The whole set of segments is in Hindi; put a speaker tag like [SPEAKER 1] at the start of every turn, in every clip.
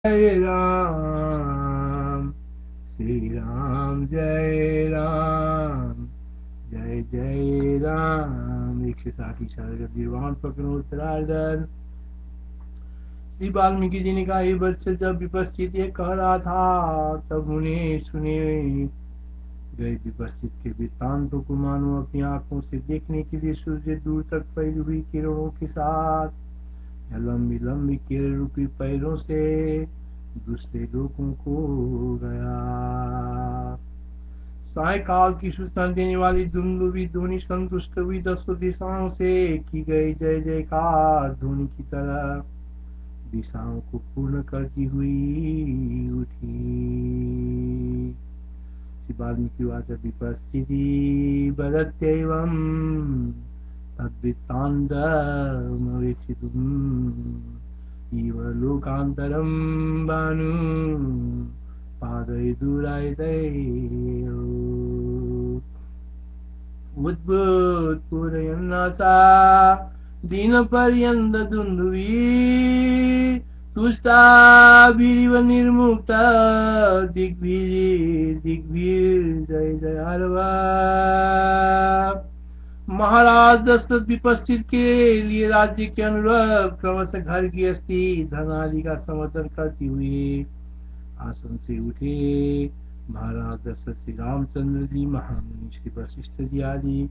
[SPEAKER 1] जय राम श्री राम जय राम जय जय राम। 160 निर्वाण प्रकरण उत्तरार्धन। श्री वाल्मीकि जी ने कहा, ये वत्स जब विपस्थित ये कह रहा था तब उन्हें सुने गए विपस्थित के वृत्तांतों को मानो अपनी आंखों से देखने के लिए सूर्य दूर तक फैली हुई किरणों के साथ या लंबी लंबी किरण रूपी पैरों से दूसरे लोगों को गया। सायकाल की सूचना देने वाली दुंदुभी ध्वनि संतुष्ट हुई 10 दिशाओं से की गई जय जयकार ध्वनि की तरह दिशाओं को पूर्ण करती हुई उठी। वाल्मीकि वाच विपस्थिति वदत्यैवं तद्वृत्तान्तमवेक्षितुम् इव लोकान्तरं भानु पादैर्दूरायतैः उद्भूतपूरयन्नासा दीनपर्यन्तदुन्दुभी तुष्टाभिरिव निर्मुक्ता दिग्भिर्जय जय हरवा। महाराज दशरथ विपस्थित के लिए राज्य के अनुरूप क्रमशः घर गृहस्थी धन आदि का समर्थन करती हुई आसन से उठे। महाराज दशरथ श्री रामचंद्र जी, महामुनि श्री वशिष्ठ जी आदि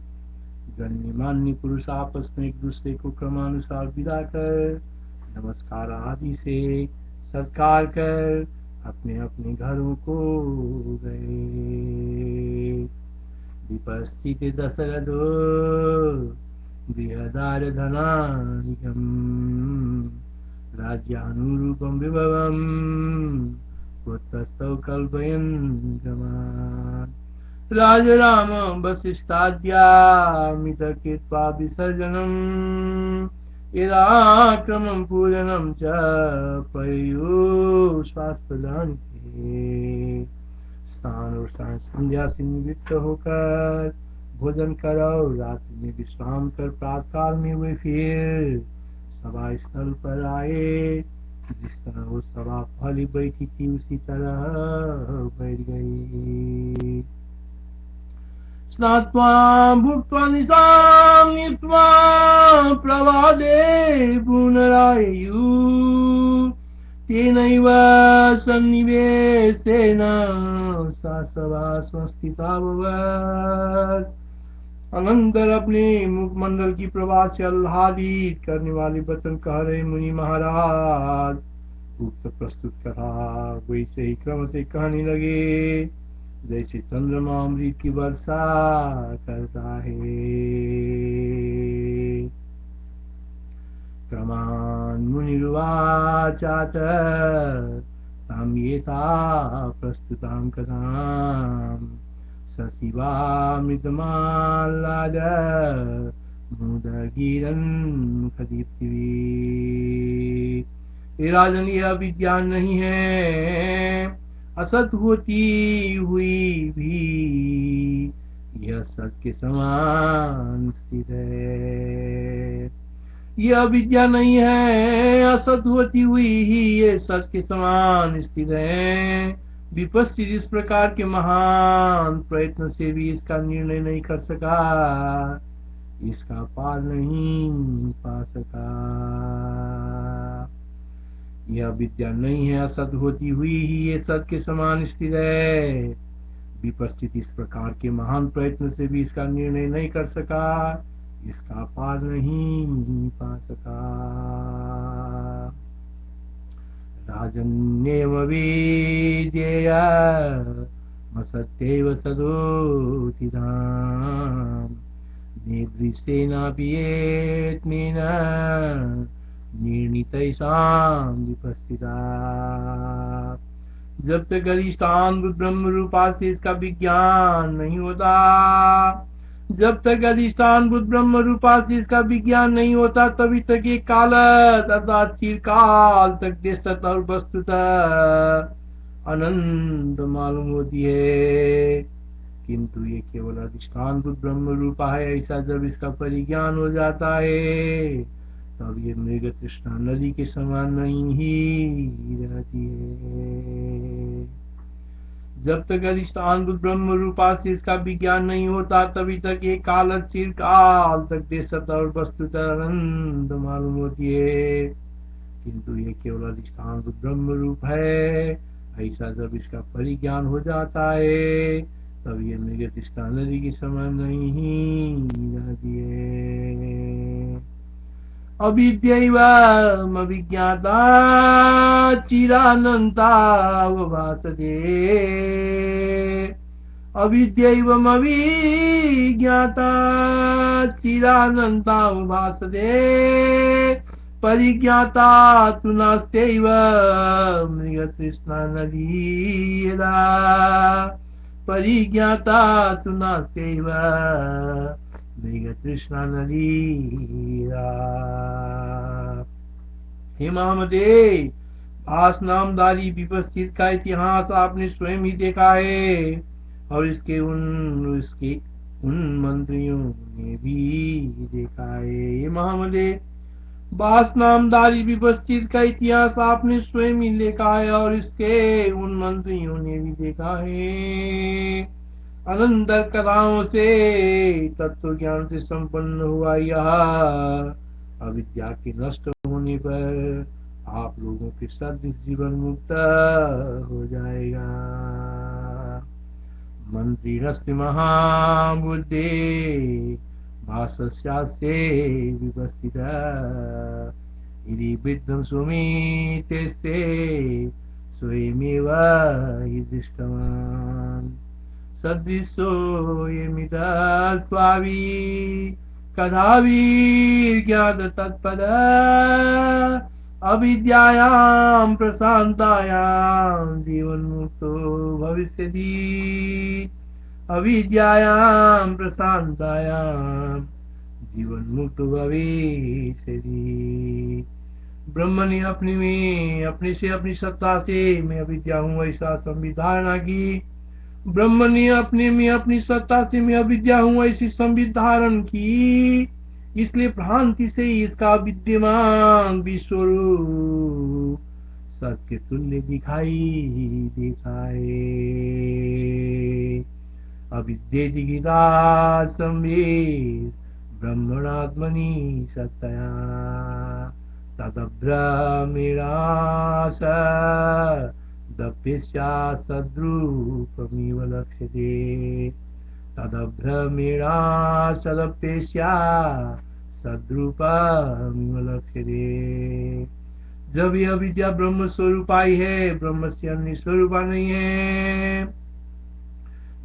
[SPEAKER 1] गण्यमान्य पुरुष आपस में एक दूसरे को क्रमानुसार विदा कर नमस्कार आदि से सत्कार कर अपने अपने घरों को गए। विपस्थित दशरथो गृहदार धनानिकम् राज्यानुरूपं विभवम् पुत्रस्तौ कल्पयन् गमान्। राजराम वसिष्ठाद्यामितकृत्वा विसर्जनम् यदाक्रमं पूजनं च पयुष्वास्पदान्ते। स्नान और संध्या से निवृत्त होकर भोजन करो, रात्रि में विश्राम कर प्रातःकाल में वे फिर सभा स्थल पर आए। जिस तरह वो सभा फली बैठी थी उसी तरह बैठ गई। स्नात्वा भुक्त्वा निशां नीत्वा प्रभाते पुनरायुः तेनैव सन्निवेशेन सा सभा संस्थिता भवत्। अनंतर अपने मुखमंडल की प्रभा से आह्लादित करने वाले वचन कह रहे मुनि महाराज उक्त प्रस्तुत करा वैसे ही क्रम से कहने लगे जैसे चंद्रमा अमृत की वर्षा करता है। क्रमान् मुनिरुवाचाच तां यथा प्रस्तुतां कथां सशिवामृतमाल्लाद मुदगिरन्मुखदीप्तिः। राजन, यह विज्ञान नहीं है, असत होती हुई भी यह सत के समान स्थित है। यह विद्या नहीं है, असत होती हुई ही ये सच के समान स्थित है। विपस्थित इस प्रकार के महान प्रयत्न से भी इसका निर्णय नहीं कर सका, इसका पार नहीं पा सका। यह विद्या नहीं है, असत होती हुई ही ये सत के समान स्थित है। विपस्थित इस प्रकार के महान प्रयत्न से भी इसका निर्णय नहीं कर सका, इसका पार नहीं पा सका। राजन्येव विद्येया मसत्यैव सदोतिधाम निर्दृष्टेनापि एत्मेन निर्णितैषां विपस्थिता। जब तक अधिष्ठान ब्रह्म रूपा से इसका विज्ञान नहीं होता, जब तक अधिष्ठान बुद्ध ब्रह्म रूपा से इसका विज्ञान नहीं होता तभी तक ये काल अर्थात चिरकाल तक देशत और वस्तुतः अनंत मालूम होती है। किंतु ये केवल अधिष्ठान बुद्ध ब्रह्म रूपा है, ऐसा जब इसका परिज्ञान हो जाता है तब ये मृग तृष्णा नदी के समान नहीं ही रहती है। जब तक अधिष्ठान बुद्ध ब्रह्म रूपा से इसका विज्ञान नहीं होता तभी तक ये काल चिर काल तक देशत और वस्तुतः अनंत मालूम होती है। किंतु ये केवल अधिष्ठान बुद्ध ब्रह्म रूप है। ऐसा जब इसका परिज्ञान हो जाता है तब ये मृग तृष्णा नदी के समान नहीं ही रहती है। अविद्यैवमविज्ञाता चिरानन्तावभासते। अविद्यैवमविज्ञाता चिरानन्तावभासते। परिज्ञाता तु नास्त्यैव मृगतृष्णा नदी यदा। परिज्ञाता तु नास्त्यैव मृगतृष्णा नदी। हे महामदे, भास नामधारी विपस्थित का इतिहास आपने स्वयं ही देखा है और इसके उन मंत्रियों ने भी देखा है। हे महामदे, भास नामधारी विपस्थित का इतिहास आपने स्वयं ही देखा है और इसके उन मंत्रियों ने भी देखा है। अनंतर कथाओं से तत्व ज्ञान से संपन्न हुआ यह अविद्या के नष्ट होने पर आप लोगों के सदृश जीवन मुक्त हो जाएगा। मंत्री रस्ति महाबुद्धे भाष्यास्ते विवस्थित यदि विद्धं सुमितेस्ते स्वयमेव हि दृष्टवान्। सदृशो यमिता स्वामी कदाविज्ञात तत्पद। अविद्यायां प्रशान्तायां जीवन्मुक्तो भविष्यति। अविद्यायां प्रशान्तायां जीवन्मुक्तो भविष्यति। ब्रह्म ने अपने से अपनी सत्ता से मैं अविद्या हूँ ऐसा संविधारणा की। ब्रह्म ने अपने में अपनी सत्ता से मैं अविद्या हूँ ऐसी संबित धारण की। इसलिए भ्रांति से इसका विद्यमान विश्वरूप सत्य तुल्य दिखाई देता है। अविद्येति गीता संवेद ब्रह्मणात्मनि सत्तया तदभ्रमेणास दप्यस्या सद्रूपमिव लक्ष्यते। तदभ्रमेणा सदप्यस्या सद्रूपमिव लक्ष्यते। जब यह विद्या ब्रह्म स्वरूपा ही है, ब्रह्म से अन्य स्वरूपा नहीं है।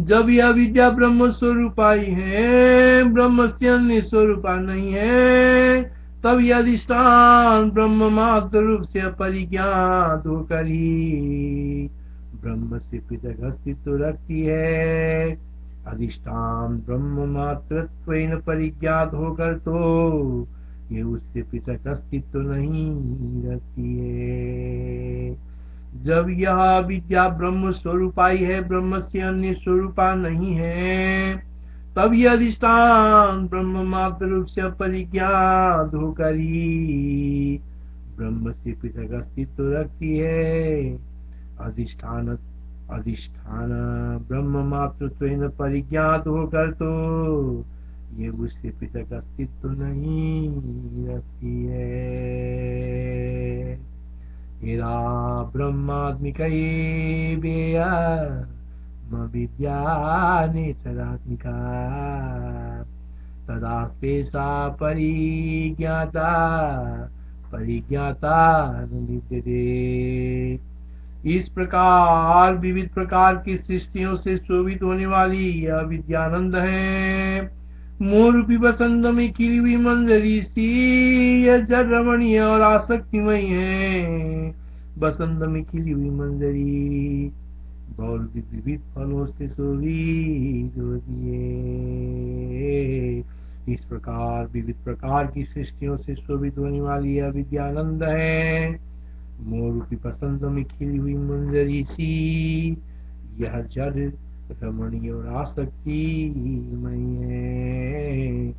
[SPEAKER 1] जब यह विद्या ब्रह्म स्वरूपा ही है, ब्रह्म से अन्य स्वरूपा नहीं है, तब यह अधिष्ठान ब्रह्म मात्र रूप से परिज्ञात होकर ही ब्रह्म से पृथक अस्तित्व रखती है। अधिष्ठान ब्रह्म मात्रत्वेन परिज्ञात होकर तो ये उससे पृथक अस्तित्व नहीं रखती है। जब यह विद्या ब्रह्म स्वरूपा ही है, ब्रह्म से अन्य स्वरूपा नहीं है, तब यह अधिष्ठान ब्रह्म मात्र रूप से परिज्ञात होकर ही ब्रह्म से पृथक अस्तित्व रखती है। अधिष्ठान ब्रह्म मात्रत्वेन परिज्ञात होकर तो ये उससे पृथक अस्तित्व नहीं रखती है। यदा ब्रह्मात्मिकैवेया विद्या नेतरात्मिका तदा सा परिज्ञाता विद्यते। इस प्रकार विविध प्रकार की सृष्टियों से शोभित होने वाली यह विद्यानंद है। मोरूपी बसंत में खिली हुई मंजरी सी यह जड़ रमणीय और आसक्तिमय है। बसंत में खिली हुई मंजरी बहुत विविध फलों से शोभित होती है। इस प्रकार विविध प्रकार की सृष्टियों से शोभित होने वाली यह विद्यानंद है। मोरूपी बसंत में खिली हुई मंजरी सी यह जड़ रमणीय और आसक्तिमय है।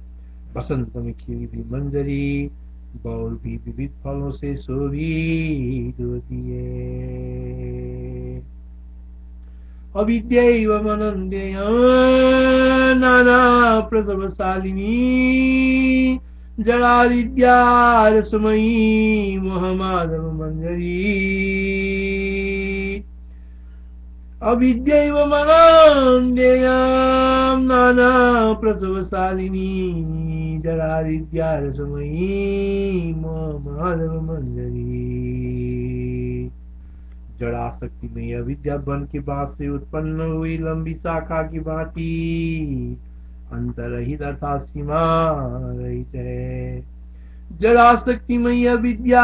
[SPEAKER 1] बसंत में खिली हुई मंजरी गौर भी विविध फलों से शोभित होती है। अविद्यैवमनन्येन नाना प्रसवशालिनी जराविद्या रसमयी मोहमाधव मंजरी। अविद्यैवमनन्येन नाना प्रसवशालिनी जराविद्या रसमयी मोहमाधव मंजरी। जड़ाशक्ति में अविद्या बन के बाद से उत्पन्न हुई लंबी शाखा की भांति अंतरहित अर्थात सीमा रहित है। जड़ाशक्ति में अविद्या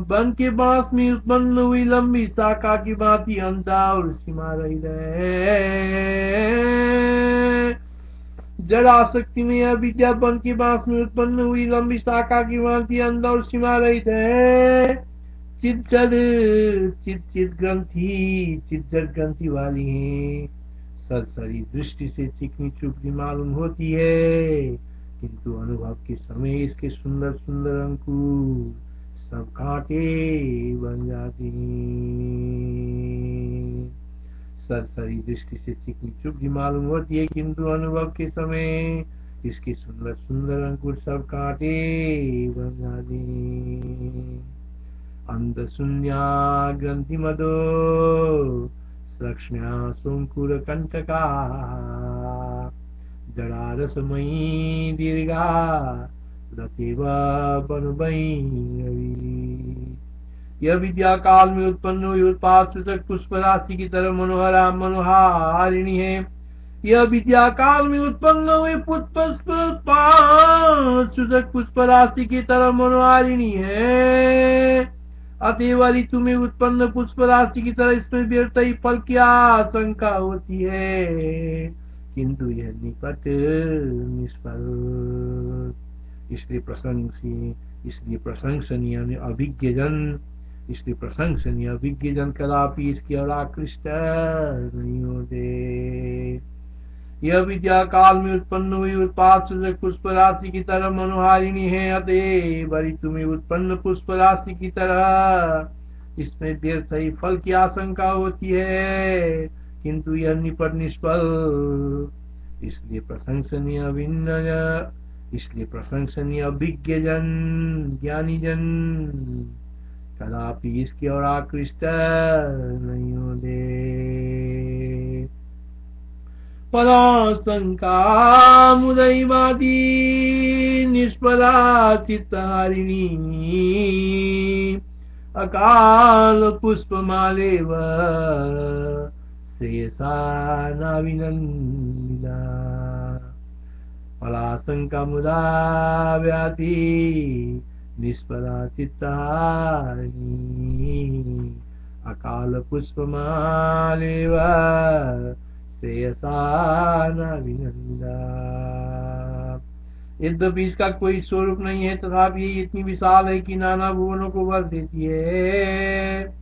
[SPEAKER 1] बन के बांस में उत्पन्न हुई लंबी शाखा की भांति अंत और सीमा रहित है। जड़ाशक्ति में अविद्या बन के बांस में उत्पन्न हुई लंबी शाखा की भांति अंत और सीमा रहित है। चित जड़ ग्रंथि वाली है। सरसरी दृष्टि से चिकनी चुपड़ी मालूम होती है, किंतु अनुभव के समय इसके सुंदर सुंदर अंकुर सब कांटे बन जाते हैं। सरसरी दृष्टि से चिकनी चुपड़ी मालूम होती है, किंतु अनुभव के समय इसके सुंदर सुंदर अंकुर सब कांटे बन जाते हैं। अंधशून्या ग्रंथि मदो सक्ष्म्या सोंकुर कंटका जड़ा रसमयी दीर्घा रतेव बनुबई। यह विद्या काल में उत्पन्न हुई उत्पाद सूचक पुष्प राशि की तरह मनोहरा मनोहारिणी है। यह विद्या काल में उत्पन्न हुई सूचक पुष्प राशि की तरह मनोहारिणी है। अतएव ऋतु में उत्पन्न पुष्प राशि की तरह इसमें व्यर्थ ही फल की आशंका होती है, किंतु यह निकट निष्फल। इसलिए प्रशंसनीय अभिज्ञ जन कदापि इसकी ओर आकृष्ट नहीं होते। यह विद्या काल में उत्पन्न हुई उत्पाद सूचक पुष्प राशि की तरह मनोहारिणी है। अतएव ऋतु में उत्पन्न पुष्प राशि की तरह इसमें व्यर्थ ही फल की आशंका होती है, किंतु यह निपट निष्फल। इसलिए प्रशंसनीय अभिज्ञ जन ज्ञानी जन कदापि इसकी ओर आकृष्ट नहीं होते। पराशंका मुदैवादी निष्फला चित्तहारिणी अकाल पुष्पमालेव श्रेयसा नाविनन्दिता। पराशंका मुदा व्याति निष्फला चित्तहारिणी अकाल पुष्पमालेव यद्यपि इसका कोई स्वरूप नहीं है, तथापि ये इतनी विशाल है कि नाना भुवनों को भर देती है।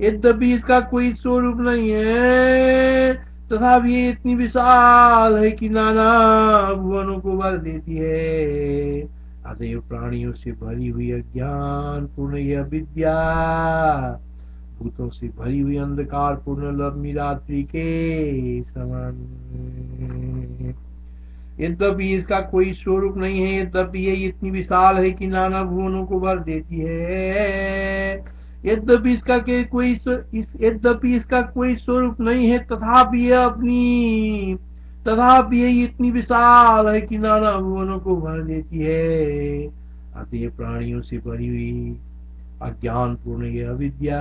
[SPEAKER 1] यद्यपि इसका कोई स्वरूप नहीं है, तथापि ये इतनी विशाल है कि नाना भुवनों को भर देती है। अतएव प्राणियों से भरी हुई अज्ञान पूर्ण यह विद्या भूतों से भरी हुई अंधकार पूर्ण लंबी रात्रि के समान। यद्यपि इसका कोई स्वरूप नहीं है, यद्यपि ये इतनी विशाल है कि नाना भुवनों को भर देती है। यद्यपि इसका कोई स्वरूप नहीं है, तथापि ये इतनी विशाल है कि नाना भुवनों को भर देती है। अतः प्राणियों से भरी हुई अज्ञान पूर्ण यह विद्या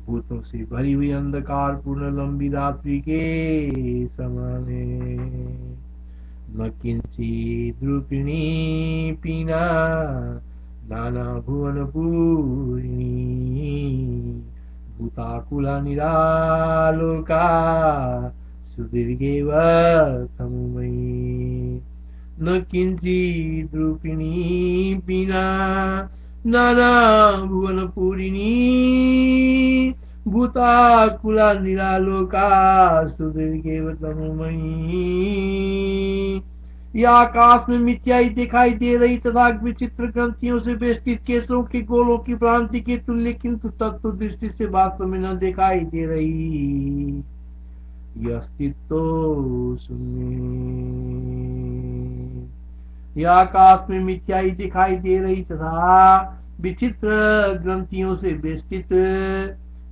[SPEAKER 1] भूतों से भरी हुई अंधकार पूर्ण लंबी रात्रि के समान है। न किंचित् रूपिणी पीना नाना भुवन पूरिणी भूताकुला निरालोका सुदीर्घेव तमुमयी। न किंचित् रूपिणी पीना नाना भुवन पूरिणी भूताकुला निरालोका सुदीर्घेव तमुमयी। यह आकाश में मिथ्याई दिखाई दे रही तथा विचित्र ग्रंथियों से बेष्टित केसों के गोलों की भ्रांति के तुल्य, किंतु तत्व दृष्टि से वास्तव में न दिखाई दे रही। यह अस्तित्व शून्य। यह आकाश में मिथ्याई दिखाई दे रही तथा विचित्र ग्रंथियों से बेष्टित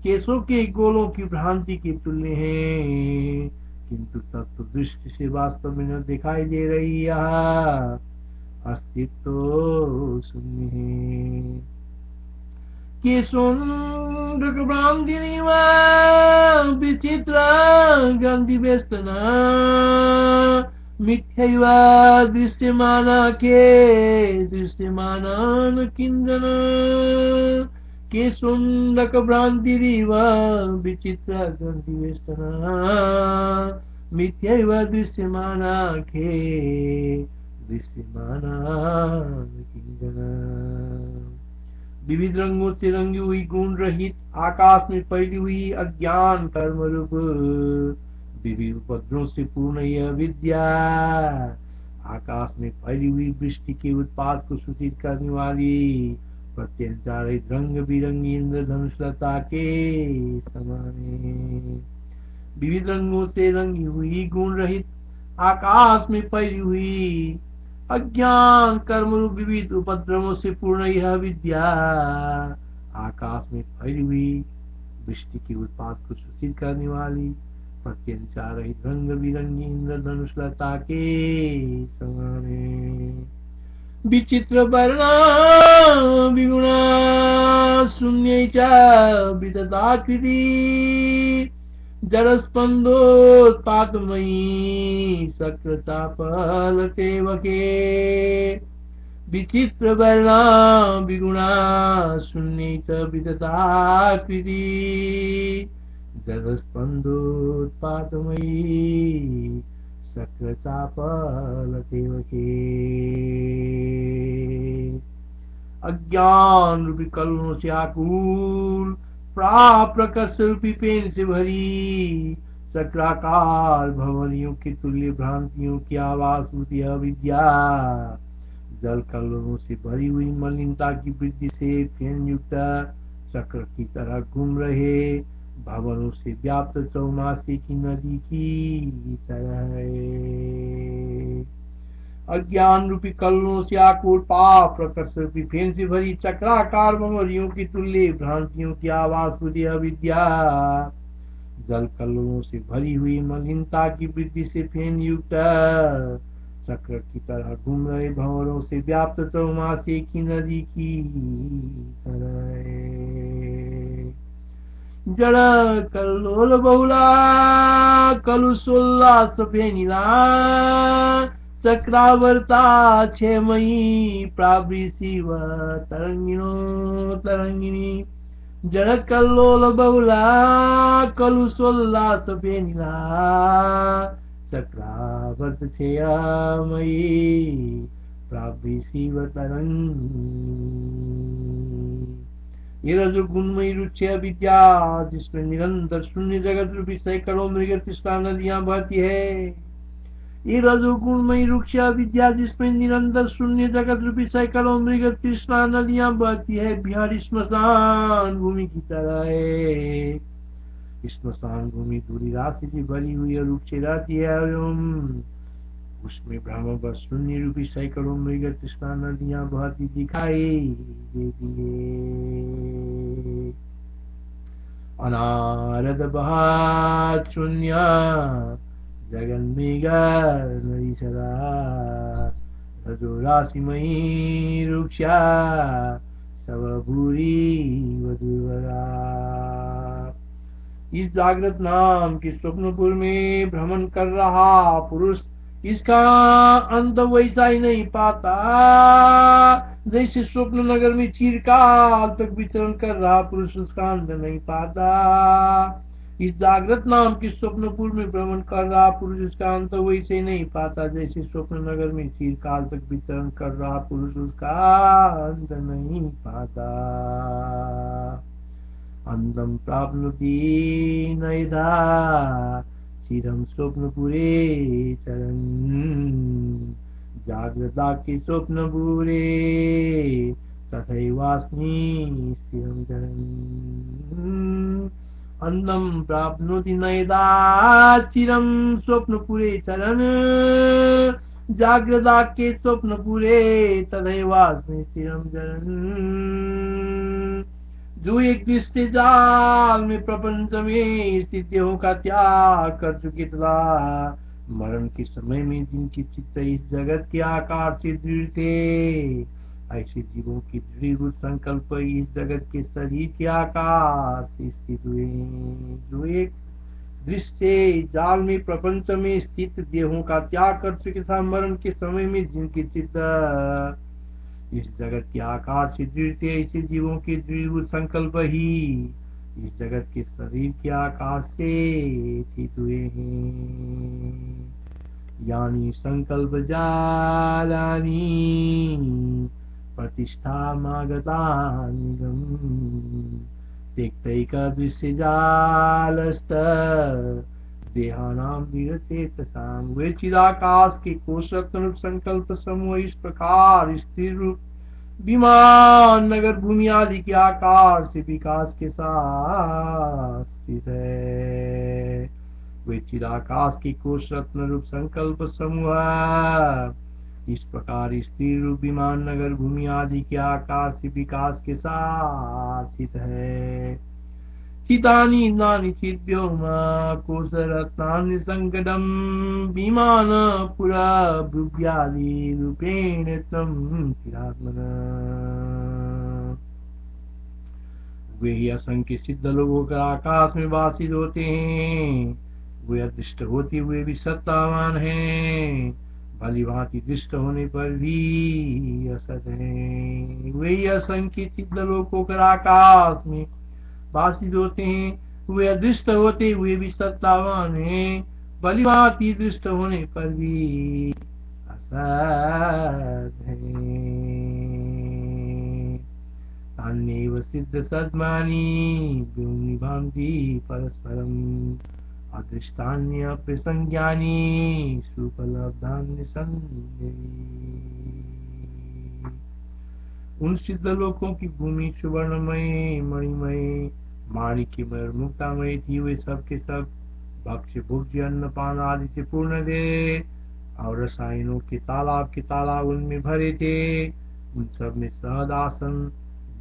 [SPEAKER 1] केसों के गोलों की भ्रांति के तुल्य है, किंतु तत्व दृष्टि से वास्तव में न दिखाई दे रही। यह अस्तित्व शून्य है। केशोन्धृकभ्रान्तिनिव विचित्र ग्रन्थिवेष्टना मिथ्यैव दृश्यमानाखे दृश्यमानान् किञ्चन। केशोन्धृकभ्रान्तिरिव विचित्र ग्रन्थिवेष्टना मिथ्यैव दृश्यमानाखे दृश्यमानान् किञ्चन। विविध रंगों से रंगी हुई गुण रहित आकाश में फैली हुई अज्ञान कर्म रूप विविध उपद्रवों से पूर्ण यह विद्या, आकाश में फैली हुई वृष्टि के उत्पाद को सूचित करने वाली प्रत्यंचारित रंग बिरंगी इंद्रधनुष लता के समान है। विविध रंगों से रंगी हुई गुण रहित आकाश में फैली हुई अज्ञान कर्म रूप विविध उपद्रवों से पूर्ण यह विद्या, आकाश में फैली हुई वृष्टि के उत्पाद को सूचित करने वाली प्रत्यंचार रहित रंग बिरंगी इंद्रधनुष लता के समान है। विचित्र वर्णा विगुणा शून्य च विदधाकृति जलस्पंदोत्पातमयी शक्रचापलसेवके। विचित्र वर्णा विगुणा शून्य च विदधाकृति जलस्पंदोत्पातमयी शक्रचापलसेवके। अज्ञान रूपी कलुषों से आकुल प्रकर्ष रूपी पेन से भरी चक्राकार भंवरियों के तुल्य भ्रांतियों की आवास होती है विद्या, जल कलरों से भरी हुई मलिनता की वृद्धि से फेन युक्त चक्र की तरह घूम रहे भवनों से व्याप्त चौमासे की नदी की तरह है। अज्ञान रूपी कलनों से आकुल पाप प्रकर्ष रूपी फेन से भरी चक्राकार भंवरियों की तुल्य भ्रांतियों की आवास होती अविद्या, जल कलनों से भरी हुई मलिनता की वृद्धि से फेन युक्त चक्र की तरह घूम रहे भंवरों से व्याप्त चौमासे की नदी की तरह है। जड़ कल्लोल बहुला कलुसोल्लास फेनिला चक्रावर्ता क्षेमयी प्रावृशिव तरंगिनो तरंगिनी। जड़ कल्लोल बहुला कलुसोल्लास फेनिला चक्रावर्त क्षेमयी प्रावृशिव तरंगिनी। ये रजोगुणमयी रुच्छ विद्या जिसमें निरंतर शून्य जगत रूपी सैकड़ों मृग तृष्णा नदियां बहती है। ये रजोगुणमयी रुक्ष विद्या जिसमें निरंतर शून्य जगत रूपी सैकड़ों मृग तृष्णा नदियां बहती है, बिहार स्मशान भूमि की तरह है। स्मशान भूमि दूरी राशि से भरी हुई रुक्ष रहती है एवं उसमें ब्रह्म शून्य रूपी सैकड़ों मृग तृष्णा नदियां बहती दिखाई देती है। अनारद बहात शून्य जगन मृग नदी सदा रजो राशिमयी रुक्षा सब भूरी वधुवरा। इस जागृत नाम के स्वप्नपुर में भ्रमण कर रहा पुरुष इसका अंत वैसा ही नहीं पाता जैसे स्वप्न नगर में चिरकाल तक विचरण कर रहा पुरुष उसका अंत नहीं पाता। इस जागृत नाम के स्वप्नपुर में भ्रमण कर रहा पुरुष उसका अंत वैसे ही नहीं पाता जैसे स्वप्न नगर में चिरकाल तक विचरण कर रहा पुरुष उसका अंत नहीं पाता। अंतम प्राप्नोति नयथा चिरं स्वप्नपुरे चरन् जाग्रदाख्ये स्वप्न पूरे तथैवास्मि स्थिरं चरन् अन्नं प्राप्नोति न यदा चिरं स्वप्नपुरे चरन् जाग्रदाख्ये स्वप्नपुरे तथैवास्मि स्थिरं चरन् जो एक दृष्टि जाल में प्रपंच में स्थित देहों का त्याग कर चुके तथा मरण के समय में जिनकी चित्त इस जगत के आकार से दृढ़ थे, ऐसे जीवों की दृढ़ संकल्प इस जगत के शरीर के आकार से स्थित हुए। जो एक दृष्टि जाल में प्रपंच में स्थित देहों का त्याग कर चुके था, मरण के समय में जिनकी चित्त इस जगत के आकार से दृढ़ थे, ऐसे जीवों के दृढ़ संकल्प ही इस जगत के शरीर के आकार से स्थित हुए हैं। यानी संकल्प जालानी प्रतिष्ठा मागतानिगम त्यक्तैका दृश्य जालस्त देहानाम दृढ़चेतसाम। वे चिदाकाश के कोशरत्न संकल्प समूह इस प्रकार स्थिर रूप विमान नगर भूमि आदि के आकार से विकास के साथ स्थित है। वे चिदाकाश के कोशरत्न रूप संकल्प समूह इस प्रकार स्थिर रूप विमान नगर भूमि आदि के आकार से विकास के साथ स्थित है। चितानि नानि चिद्व्योमा कोशरत्नानि संकटम विमान पुरा भृग्यादि रूपेण त्वं चिरात्मना। वे ही असंख्य सिद्ध लोगों का आकाश में वासित होते हैं। वे अदृष्ट होते हुए भी सत्तावान हैं, भली भांति दृष्ट होने पर भी असत हैं। वे ही असंख्य सिद्ध लोग होकर आकाश में वासित होते हैं, वे अदृष्ट होते हुए भी सत्तावान हैं, भली भांति दृष्ट होने पर भी असत हैं। तान्येव सिद्ध सद्मानि व्योमनि भान्ति परस्परम् अदृष्टान्य प्रसंज्ञानि सुपलब्धान्य संज्ञेयि। उन सिद्ध लोकों की भूमि सुवर्णमय मणिमय माणिक्यमय और मुक्तामय थी। वे सब के सब भक्ष्य भोज्य अन्नपान आदि से पूर्ण थे और रसायनों के तालाब उनमें भरे थे। उन सब में सहद आसन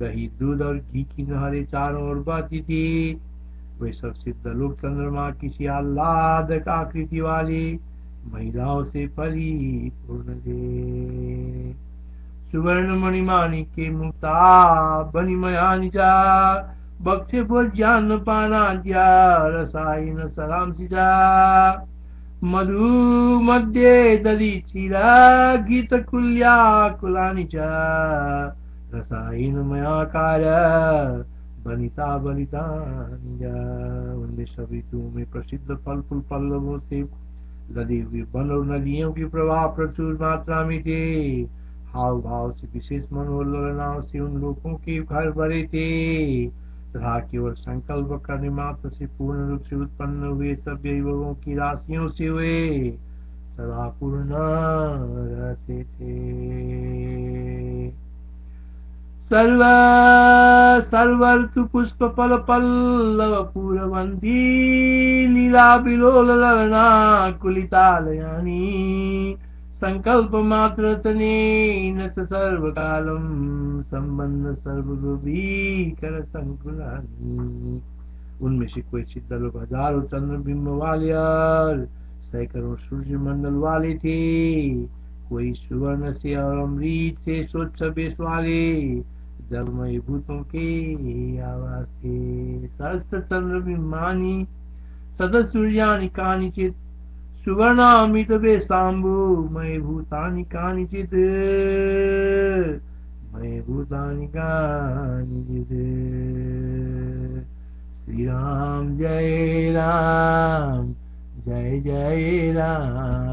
[SPEAKER 1] दही दूध और घी की नहरें चारों ओर बहती थी। वे सब सिद्ध लोग चंद्रमा किसी आह्लादक आकृति वाली महिलाओं से परिपूर्ण थे। सुवर्ण मणिमाणिक्य मुक्ता बनिमयानि च भक्ष्य भोज्यान्न पानाद्या रसायन सरांसि च मधु मध्ये दधिचिरा गीतकुल्याकुलानि च रसायनमयाकार बनिता बलिदानि च। उनमें सभी ऋतुओं में प्रसिद्ध फल फूल पल्लवों से लदे हुए वन और नदियों के प्रवाह प्रचुर मात्रा में थे। हाव भाव से विशेष मनोहर ललनाओं से उन लोगों के घर भरे थे तथा केवल संकल्प करने मात्र से पूर्ण रूप से उत्पन्न हुए सब वैभवों की राशियों से वे सदा पूर्ण रहते थे। सर्वर्तु पुष्प फल पल्लव पूरवंती लीला बिलोल ललना कुलितालयानी संकल्प मात्र तनेन सर्व कालम संबंध सर्वभीकर संकुलानी। उनमें से कोई सिद्ध लोग हजारों चंद्रबिंब वाले और सैकड़ों सूर्य मंडल वाले थे। कोई सुवर्ण से और अमृत से स्वच्छ बेश वाले जलमय भूतों के आवास थे। सहस्त्र चंद्रबिंबानि सदा सूर्यानि कानिचित् सुवर्णामृत वेशाम्बु मय भूतानि कानिचित् मय भूतानि कानिचित्। श्री राम जय राम जय जय राम।